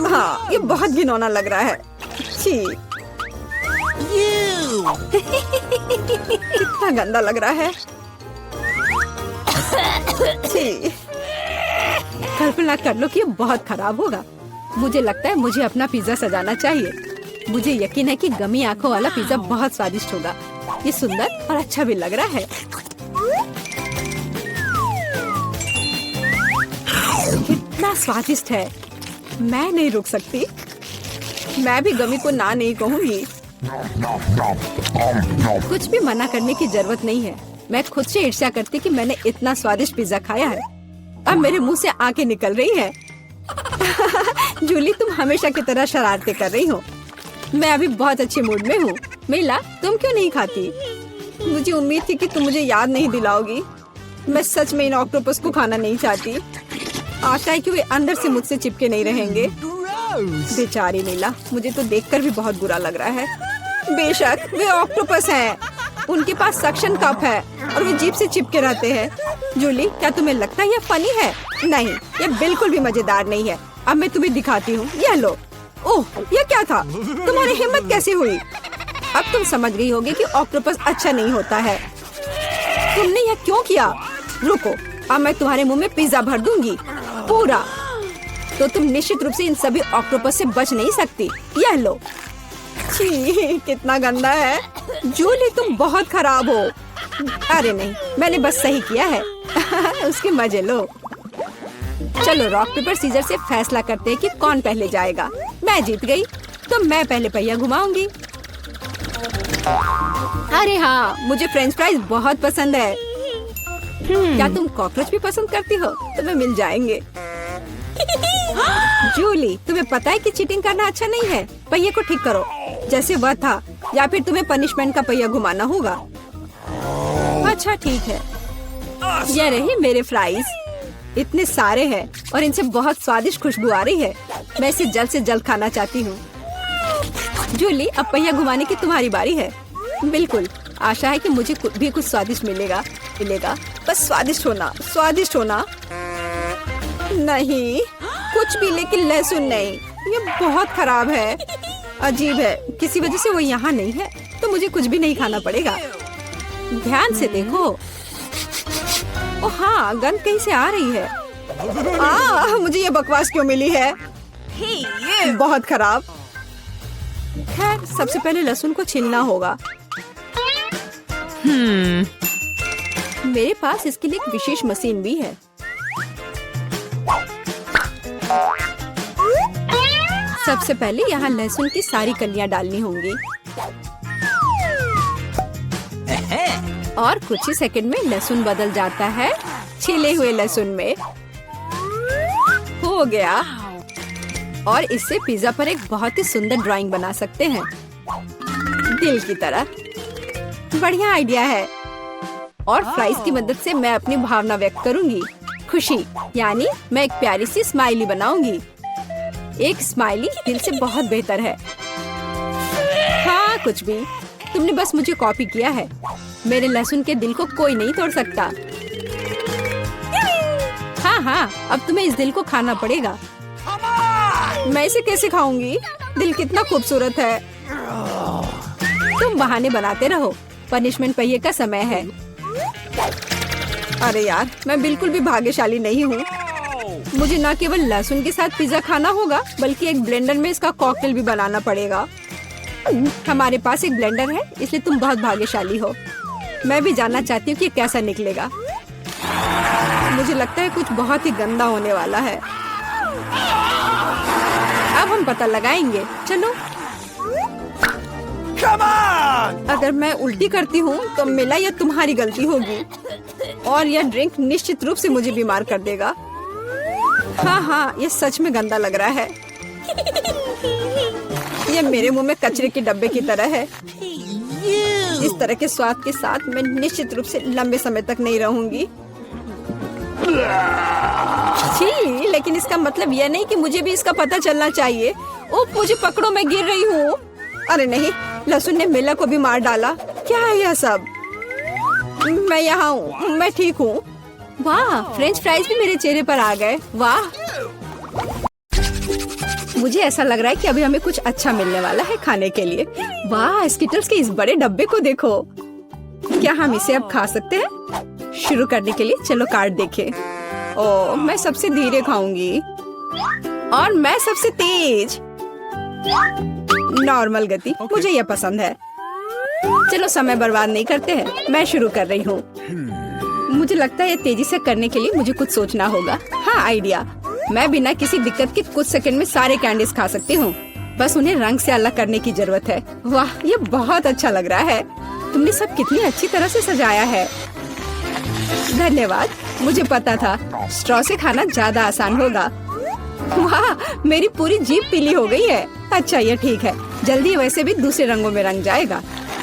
हाँ, ये बहुत घिनौना लग रहा है। छी। कितना गंदा लग रहा है। छी। कल्पना कर लो कि ये बहुत खराब होगा। मुझे लगता है मुझे अपना पिज्जा सजाना चाहिए। मुझे यकीन है कि गमी आंखों वाला पिज्जा बहुत स्वादिष्ट होगा। ये सुंदर और अच्छा भी लग रहा है। कितना स्वादिष्ट है। मैं नहीं रुक सकती। मैं भी गमी को ना नहीं कहूँगी। कुछ भी मना करने की जरूरत नहीं है। मैं खुद से ईर्ष्या करती कि मैंने इतना स्वादिष्ट पिज्जा खाया है। अब मेरे मुंह से आंखें निकल रही है। जूली, तुम हमेशा की तरह शरारतें कर रही हो। मैं अभी बहुत अच्छे मूड में हूँ। मीला, तुम क्यों नहीं खाती? मुझे उम्मीद थी कि तुम मुझे याद नहीं दिलाओगी। मैं सच में इन ऑक्टोपस को खाना नहीं चाहती। आशा है कि वे अंदर से मुझसे चिपके नहीं रहेंगे। बेचारी मीला, मुझे तो देखकर भी बहुत बुरा लग रहा है। बेशक वे ऑक्टोपस हैं। उनके पास सक्शन कप है और वे जीभ से चिपके रहते हैं। जूली, क्या तुम्हें लगता है ये फनी है? नहीं, ये बिल्कुल भी मजेदार नहीं है। अब मैं तुम्हें दिखाती हूँ। यह लो। ओह, ये क्या था? तुम्हारी हिम्मत कैसे हुई? अब तुम समझ गई होगी कि ऑक्टोपस अच्छा नहीं होता है। तुमने यह क्यों किया? रुको, अब मैं तुम्हारे मुंह में पिज्जा भर दूंगी, पूरा। तो तुम निश्चित रूप से इन सभी ऑक्टोपस से बच नहीं सकती। यह लो। छी, कितना गंदा है। जूली, तुम बहुत खराब हो। अरे नहीं, मैंने बस सही किया है। उसके मजे लो। चलो रॉक पेपर सीजर से फैसला करते हैं कि कौन पहले जाएगा। मैं जीत गई, तो मैं पहले पहिया घुमाऊंगी। अरे हाँ, मुझे फ्रेंच फ्राइज बहुत पसंद है। क्या तुम कॉकरोच भी पसंद करती हो? तुम्हें मिल जाएंगे। जूली, तुम्हें पता है कि चीटिंग करना अच्छा नहीं है। पहिए को ठीक करो जैसे वह था, या फिर तुम्हें पनिशमेंट का पहिया घुमाना होगा। अच्छा ठीक है। ये रही मेरे फ्राइज। इतने सारे हैं और इनसे बहुत स्वादिष्ट खुशबू आ रही है। मैं इसे जल्द से जल्द खाना चाहती हूँ। जूली, अब पहिया घुमाने की तुम्हारी बारी है। बिल्कुल, आशा है कि मुझे भी कुछ स्वादिष्ट मिलेगा। बस स्वादिष्ट होना, स्वादिष्ट होना। नहीं, कुछ भी, लेकिन लहसुन नहीं। ये बहुत खराब है, अजीब है। किसी वजह से वो यहाँ नहीं है, तो मुझे कुछ भी नहीं खाना पड़ेगा। ध्यान से देखो। ओह हाँ, गंध कहीं से आ रही है। मुझे ये बकवास क्यों मिली है? बहुत खराब। खैर, सबसे पहले लहसुन को छीलना होगा। मेरे पास इसके लिए एक विशेष मशीन भी है। सबसे पहले यहाँ लहसुन की सारी कलियां डालनी होंगी और कुछ ही सेकंड में लहसुन बदल जाता है छिले हुए लहसुन में। हो गया। और इससे पिज्जा पर एक बहुत ही सुंदर ड्राइंग बना सकते हैं, दिल की तरह। बढ़िया आइडिया है। और फ्राइज की मदद से मैं अपनी भावना व्यक्त करूंगी। खुशी, यानी मैं एक प्यारी सी स्माइली बनाऊंगी। एक स्माइली दिल से बहुत बेहतर है। हाँ, कुछ भी। तुमने बस मुझे कॉपी किया है। मेरे लहसुन के दिल को कोई नहीं तोड़ सकता। हाँ, अब तुम्हें इस दिल को खाना पड़ेगा। मैं इसे कैसे खाऊंगी? दिल कितना खूबसूरत है। तुम बहाने बनाते रहो। पनिशमेंट पहिए का समय है। अरे यार, मैं बिल्कुल भी भाग्यशाली नहीं हूँ। मुझे न केवल लहसुन के साथ पिज्जा खाना होगा, बल्कि एक ब्लेंडर में इसका कॉकटेल भी बनाना पड़ेगा। हमारे पास एक ब्लेंडर है, इसलिए तुम बहुत भाग्यशाली हो। मैं भी जानना चाहती हूँ कि कैसा निकलेगा। मुझे लगता है कुछ बहुत ही गंदा होने वाला है। अब हम पता लगाएंगे। चलो। अगर मैं उल्टी करती हूँ तो मिला यह तुम्हारी गलती होगी और यह ड्रिंक निश्चित रूप से मुझे बीमार कर देगा। हाँ, ये सच में गंदा लग रहा है। ये मेरे मुंह में कचरे के डब्बे की तरह है। इस तरह के स्वाद के साथ मैं निश्चित रूप से लंबे समय तक नहीं रहूंगी। छी, लेकिन इसका मतलब यह नहीं कि मुझे भी इसका पता चलना चाहिए। ओह, मुझे पकड़ो, मैं गिर रही हूँ। अरे नहीं, लहसुन ने मिला को भी मार डाला। क्या है यह सब? मैं यहाँ हूँ, मैं ठीक हूँ। वाह, फ्रेंच फ्राइज भी मेरे चेहरे पर आ गए। वाह, मुझे ऐसा लग रहा है कि अभी हमें कुछ अच्छा मिलने वाला है खाने के लिए। वाह, स्किटल्स के इस बड़े डब्बे को देखो। क्या हम इसे अब खा सकते हैं? शुरू करने के लिए चलो कार्ड देखें। ओह, मैं सबसे धीरे खाऊंगी और मैं सबसे तेज। नॉर्मल गति, मुझे यह पसंद है। चलो समय बर्बाद नहीं करते हैं, मैं शुरू कर रही हूँ। मुझे लगता है तेजी से करने के लिए मुझे कुछ सोचना होगा। हाँ, आइडिया। मैं बिना किसी दिक्कत के कुछ सेकंड में सारे कैंडीज खा सकती हूँ। बस उन्हें रंग से अलग करने की जरूरत है। वाह, ये बहुत अच्छा लग रहा है। तुमने सब कितनी अच्छी तरह से सजाया है। धन्यवाद। मुझे पता था स्ट्रॉ से खाना ज्यादा आसान होगा। वाह, मेरी पूरी जीभ पीली हो गई है। अच्छा, ये ठीक है। जल्दी वैसे भी दूसरे रंगों में रंग जाएगा।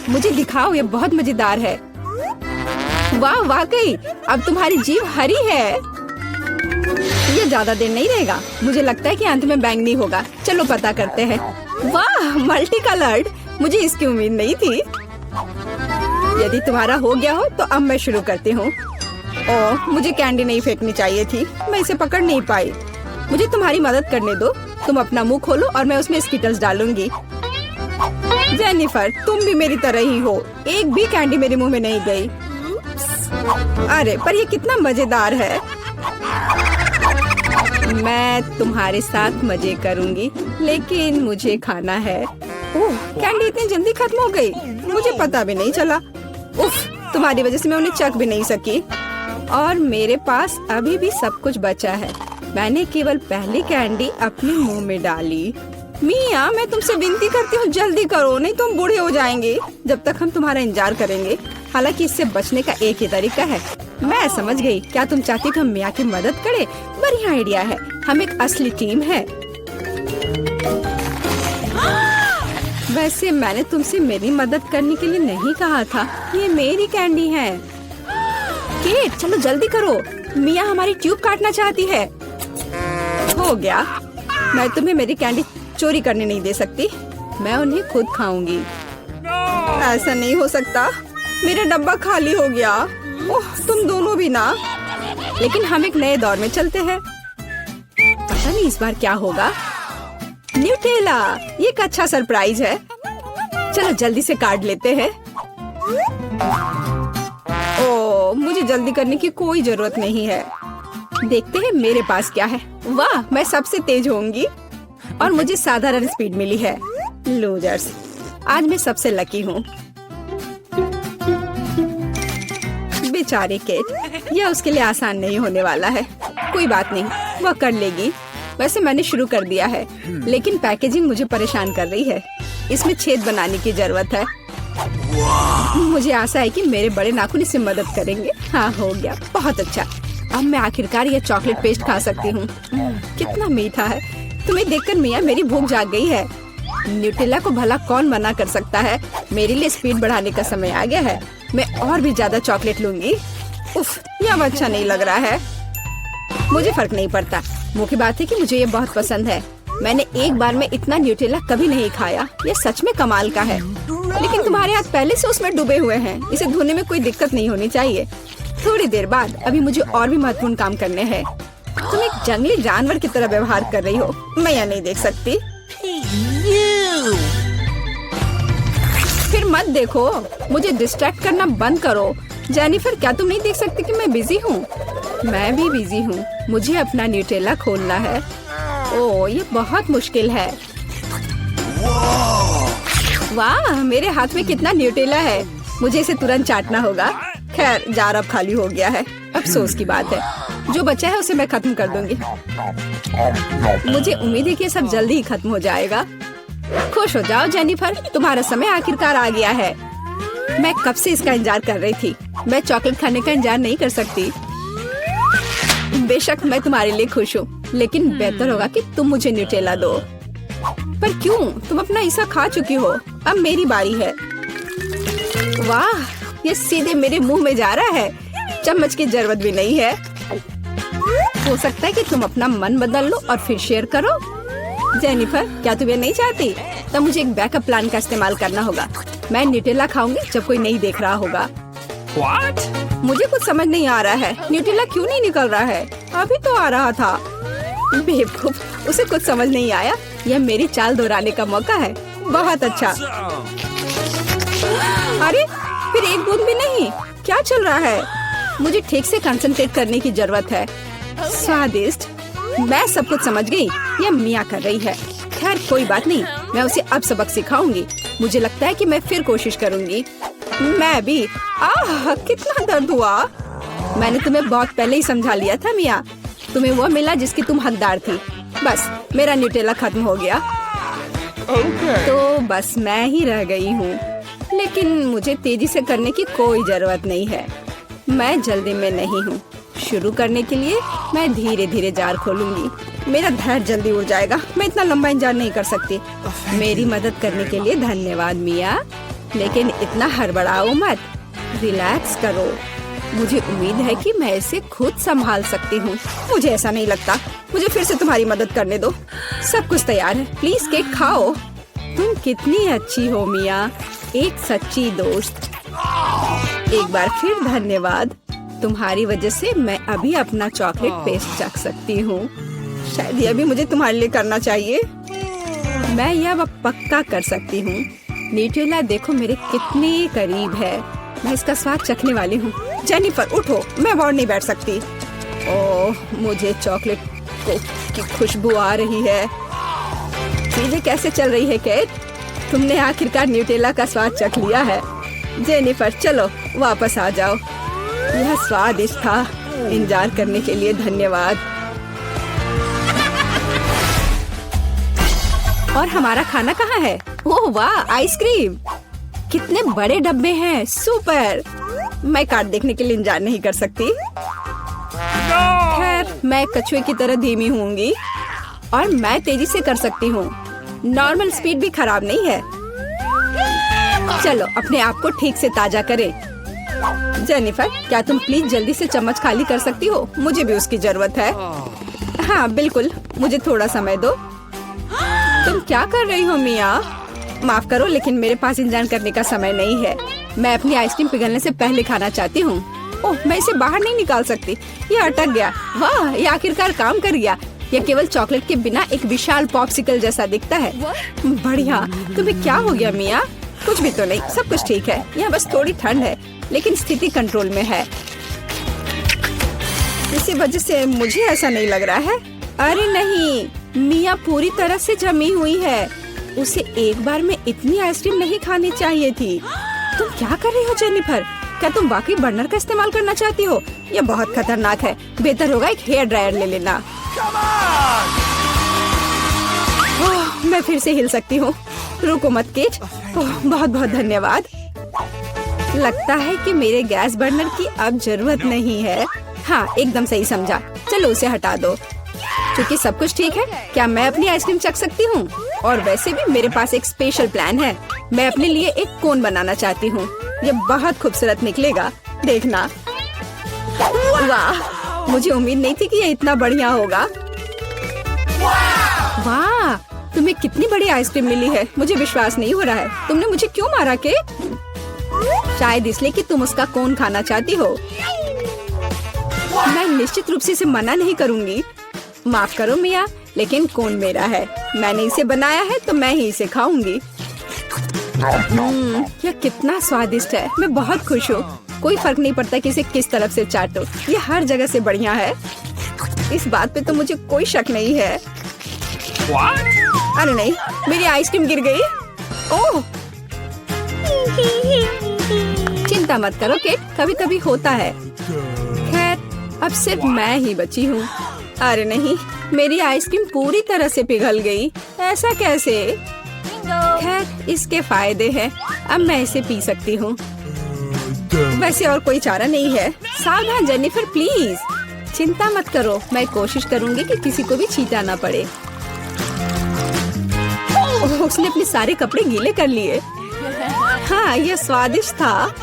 मुझे दिखाओ, ये बहुत मजेदार है। वाह, वाकई अब तुम्हारी जीभ हरी है। ये ज्यादा देर नहीं रहेगा। मुझे लगता है कि अंत में बैंगनी होगा। चलो पता करते हैं। वाह, मल्टी कलर्ड। मुझे इसकी उम्मीद नहीं थी। यदि तुम्हारा हो गया हो तो अब मैं शुरू करती हूँ। ओह, मुझे कैंडी नहीं फेंकनी चाहिए थी, मैं इसे पकड़ नहीं पाई। मुझे तुम्हारी मदद करने दो। तुम अपना मुंह खोलो और मैं उसमें स्किटल्स डालूंगी। जेनिफर, तुम भी मेरी तरह ही हो, एक भी कैंडी मेरे मुंह में नहीं गई। अरे पर ये कितना मजेदार है। मैं तुम्हारे साथ मजे करूंगी, लेकिन मुझे खाना है। ओह, कैंडी इतनी जल्दी खत्म हो गई, मुझे पता भी नहीं चला। उफ, तुम्हारी वजह से मैं उन्हें चख भी नहीं सकी। और मेरे पास अभी भी सब कुछ बचा है। मैंने केवल पहली कैंडी अपने मुंह में डाली। मिया, मैं तुमसे विनती करती हूँ, जल्दी करो, नहीं तो हम बूढ़े हो जाएंगे जब तक हम तुम्हारा इंतजार करेंगे। हालांकि इससे बचने का एक ही तरीका है। मैं समझ गई। क्या तुम चाहती कि हम मिया की मदद करें? बढ़िया आइडिया है। हम एक असली टीम है। वैसे मैंने तुमसे मेरी मदद करने के लिए नहीं कहा था। ये मेरी कैंडी है। केट, चलो जल्दी करो, मिया हमारी ट्यूब काटना चाहती है। हो गया। मैं तुम्हें मेरी कैंडी चोरी करने नहीं दे सकती। मैं उन्हें खुद खाऊंगी। ऐसा नहीं हो सकता, मेरा डब्बा खाली हो गया। ओह, तुम दोनों भी ना। लेकिन हम एक नए दौर में चलते हैं। पता नहीं इस बार क्या होगा। न्यूटेला, ये एक अच्छा सरप्राइज है। चलो जल्दी से काट लेते हैं। ओह, मुझे जल्दी करने की कोई जरूरत नहीं है। देखते हैं मेरे पास क्या है। वाह, मैं सबसे तेज होंगी और मुझे साधारण स्पीड मिली है। लूजर्स, आज मैं सबसे लकी हूँ। बेचारी केट, यह उसके लिए आसान नहीं होने वाला है। कोई बात नहीं, वह कर लेगी। वैसे मैंने शुरू कर दिया है, लेकिन पैकेजिंग मुझे परेशान कर रही है। इसमें छेद बनाने की जरूरत है। मुझे आशा है कि मेरे बड़े नाखून इससे मदद करेंगे। हाँ, हो गया, बहुत अच्छा। अब मैं आखिरकार यह चॉकलेट पेस्ट खा सकती हूँ। कितना मीठा है। तुम्हें देखकर मिया मेरी भूख जाग गई है। न्यूटेला को भला कौन मना कर सकता है। मेरे लिए स्पीड बढ़ाने का समय आ गया है। मैं और भी ज्यादा चॉकलेट लूंगी। उफ, यह अब अच्छा नहीं लग रहा है। मुझे फर्क नहीं पड़ता। मुख्य बात है कि मुझे ये बहुत पसंद है। मैंने एक बार में इतना न्यूटेला कभी नहीं खाया। ये सच में कमाल का है। लेकिन तुम्हारे हाथ पहले से उसमें डूबे हुए हैं। इसे धोने में कोई दिक्कत नहीं होनी चाहिए। थोड़ी देर बाद अभी मुझे और भी महत्वपूर्ण काम करने हैं। तुम एक जंगली जानवर की तरह व्यवहार कर रही हो। मैं यह नहीं देख सकती। फिर मत देखो, मुझे डिस्ट्रैक्ट करना बंद करो। जेनिफर, क्या तुम नहीं देख सकती कि मैं बिजी हूँ? मैं भी बिजी हूँ। मुझे अपना न्यूटेला खोलना है। ओह, ये बहुत मुश्किल है। वाह, मेरे हाथ में कितना न्यूटेला है। मुझे इसे तुरंत चाटना होगा। खैर, जार अब खाली हो गया है। अफसोस की बात है। जो बचा है उसे मैं खत्म कर दूंगी। मुझे उम्मीद है कि सब जल्दी ही खत्म हो जाएगा। खुश हो जाओ जेनिफर, तुम्हारा समय आखिरकार आ गया है। मैं कब से इसका इंतजार कर रही थी। मैं चॉकलेट खाने का इंतजार नहीं कर सकती। बेशक मैं तुम्हारे लिए खुश हूँ, लेकिन बेहतर होगा कि तुम मुझे न्यूटेला दो। पर क्यों? तुम अपना हिस्सा खा चुकी हो। अब मेरी बारी है। वाह, ये सीधे मेरे मुंह में जा रहा है। चम्मच की जरूरत भी नहीं है। हो सकता है कि तुम अपना मन बदल लो और फिर शेयर करो। जेनिफर, क्या तुम ये नहीं चाहती? तब मुझे एक बैकअप प्लान का इस्तेमाल करना होगा। मैं न्यूटेला खाऊंगी जब कोई नहीं देख रहा होगा। What? मुझे कुछ समझ नहीं आ रहा है। न्यूटेला क्यों नहीं निकल रहा है? अभी तो आ रहा था। बेवकूफ, उसे कुछ समझ नहीं आया। यह मेरी चाल दोहराने का मौका है। बहुत अच्छा। अरे, फिर एक बूंद भी नहीं। क्या चल रहा है? मुझे ठीक से कंसंट्रेट करने की जरूरत है। स्वादिष्ट। मैं सब कुछ समझ गई। यह मिया कर रही है। खैर, कोई बात नहीं। मैं उसे अब सबक सिखाऊंगी। मुझे लगता है कि मैं फिर कोशिश करूंगी। मैं भी। आह, कितना दर्द हुआ। मैंने तुम्हें बहुत पहले ही समझा लिया था मिया। तुम्हें वो मिला जिसकी तुम हकदार थी। बस, मेरा न्यूटेला खत्म हो गया। तो बस मैं ही रह गई हूँ। लेकिन मुझे तेजी से करने की कोई जरूरत नहीं है। मैं जल्दी में नहीं हूँ। शुरू करने के लिए मैं धीरे धीरे जार खोलूंगी। मेरा धैर्य जल्दी उड़ जाएगा। मैं इतना लंबा इंतजार नहीं कर सकती। मेरी मदद करने के लिए धन्यवाद मिया, लेकिन इतना हड़बड़ाओ मत। रिलैक्स करो। मुझे उम्मीद है कि मैं इसे खुद संभाल सकती हूँ। मुझे ऐसा नहीं लगता। मुझे फिर से तुम्हारी मदद करने दो। सब कुछ तैयार है। प्लीज केक खाओ। तुम कितनी अच्छी हो मिया, एक सच्ची दोस्त। एक बार फिर धन्यवाद, तुम्हारी वजह से मैं अभी अपना चॉकलेट पेस्ट चख सकती हूँ। शायद यह भी मुझे तुम्हारे लिए करना चाहिए। मैं यह पक्का कर सकती हूँ। न्यूट्रेला देखो मेरे कितने करीब है। मैं इसका स्वाद चखने वाली हूँ। जेनिफर उठो, मैं और नहीं बैठ सकती। ओह, मुझे चॉकलेट की खुशबू आ रही है। चीजें कैसे चल रही है केट? तुमने आखिरकार न्यूट्रेला का स्वाद चख लिया है। जेनिफर चलो वापस आ जाओ। यह स्वादिष्ट था। इंतजार करने के लिए धन्यवाद। और हमारा खाना कहाँ है? ओह वाह, आइसक्रीम! कितने बड़े डब्बे हैं, सुपर! मैं कार्ड देखने के लिए इंतजार नहीं कर सकती। खैर, मैं कछुए की तरह धीमी होंगी और मैं तेजी से कर सकती हूँ। नॉर्मल स्पीड भी खराब नहीं है। चलो अपने आप को ठीक से ताजा करें। जेनिफर, क्या तुम प्लीज जल्दी से चम्मच खाली कर सकती हो? मुझे भी उसकी जरूरत है। हाँ बिल्कुल, मुझे थोड़ा समय दो। तुम क्या कर रही हो मिया? माफ करो, लेकिन मेरे पास इंतजार करने का समय नहीं है। मैं अपनी आइसक्रीम पिघलने से पहले खाना चाहती हूँ। ओह, मैं इसे बाहर नहीं निकाल सकती। ये अटक गया। वाह, ये आखिरकार काम कर गया। यह केवल चॉकलेट के बिना एक विशाल पॉप्सिकल जैसा दिखता है। बढ़िया। तुम्हें क्या हो गया मिया? कुछ भी तो नहीं, सब कुछ ठीक है। यहाँ बस थोड़ी ठंड है, लेकिन स्थिति कंट्रोल में है। इसी वजह से मुझे ऐसा नहीं लग रहा है। अरे नहीं, मिया पूरी तरह से जमी हुई है। उसे एक बार में इतनी आइसक्रीम नहीं खानी चाहिए थी। तुम क्या कर रही हो जेनिफर? क्या तुम वाकई बर्नर का इस्तेमाल करना चाहती हो? यह बहुत खतरनाक है। बेहतर होगा एक हेयर ड्रायर ले लेना। ओह, मैं फिर से हिल सकती हूँ। रुको मत केट। ओह, बहुत बहुत धन्यवाद। लगता है कि मेरे गैस बर्नर की अब जरूरत नहीं है। हाँ, एकदम सही समझा। चलो उसे हटा दो। क्योंकि सब कुछ ठीक है, क्या मैं अपनी आइसक्रीम चख सकती हूँ? और वैसे भी मेरे पास एक स्पेशल प्लान है। मैं अपने लिए एक कोन बनाना चाहती हूँ। ये बहुत खूबसूरत निकलेगा, देखना। वाह, मुझे उम्मीद नहीं थी कि ये इतना बढ़िया होगा। वाह, तुम्हें कितनी बड़ी आइसक्रीम मिली है। मुझे विश्वास नहीं हो रहा है। तुमने मुझे क्यों मारा के? शायद इसलिए कि तुम उसका कोन खाना चाहती हो। मैं निश्चित रूप से इसे मना नहीं करूँगी। माफ करो मिया, लेकिन कोन मेरा है। मैंने इसे बनाया है तो मैं ही इसे खाऊंगी। यह कितना स्वादिष्ट है। मैं बहुत खुश हूँ। कोई फर्क नहीं पड़ता कि इसे किस तरफ से चाटो। ये हर जगह से बढ़िया है। इस बात पे तो मुझे कोई शक नहीं है। अरे नहीं, मेरी आइसक्रीम गिर गई। ओह, चिंता मत करो केट, कभी कभी होता है। खैर, अब सिर्फ मैं ही बची हूँ। अरे नहीं, मेरी आइसक्रीम पूरी तरह से पिघल गई। ऐसा कैसे? खैर, इसके फायदे हैं। अब मैं इसे पी सकती हूँ। वैसे और कोई चारा नहीं है। सावधान जेनिफर, प्लीज। चिंता मत करो, मैं कोशिश करूँगी कि किसी को भी छींटा ना पड़े। उसने अपने सारे कपड़े गीले कर लिए। हाँ, यह स्वादिष्ट था।